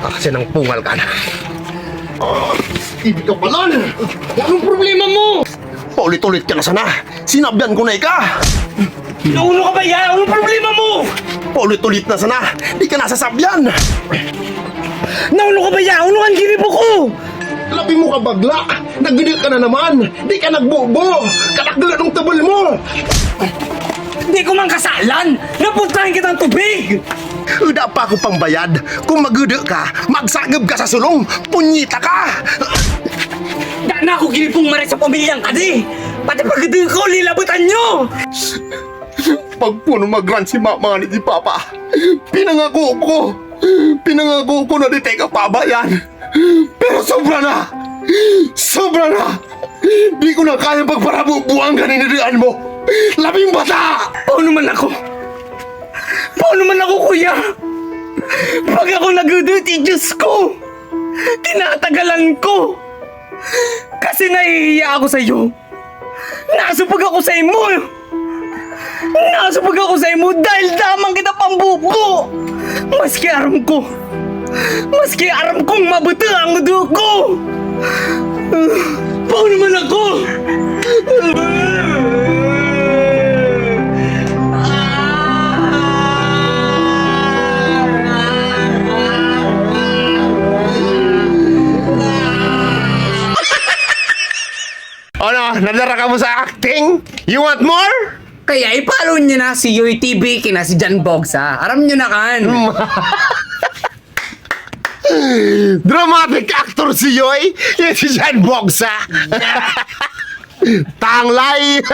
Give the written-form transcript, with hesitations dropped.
Kasi nang pungal ka na. Hindi ka pala. Anong problema mo? Paulit-ulit ka na sana. Sinabyan ko na ika. Naulo ka ba yan? Anong problema mo? Paulit-ulit na sana. Di ka nasasabyan. Naulo ka ba yan? Ano ang ginibo ko? Labi mo ka bagla. Nagdidil ka na naman. Di ka nagbobo. Kanakdala ng tabal mo. Hindi ko man kasalan. Napuntahan kitang tubig. Uda pa ako pang bayad. Kung magudo ka, magsagab ka sa sulong. Punyita ka. Da na ako ginipong maray sa pamilyang kadi. Pati pagdating ko, lilabutan nyo. Pag puno magran si mama ni di papa, pinangako ko na di teka pabayan. Pero sobra na! Sobra na! Di ko na kaya pagparabubuang kaninirian mo! Labing bata! Paano man ako? Paano man ako, kuya? Pag ako nag-duty, Diyos ko, tinatagalan ko. Kasi nahihiya ako sa iyo. Nasupag ako sa imo. Nasupag ako sa imo dahil damang kita pambuko. Maski aram kong mabuti ang dugo. Paano man ako? Ano, nadara ka mo sa acting? You want more? Kaya i-follow nyo na si Yoy TV kina si Jan Bogsa. Aram nyo na kan. Dramatic actor si Yoy. Yan si Jan Bogsa. Tanglay.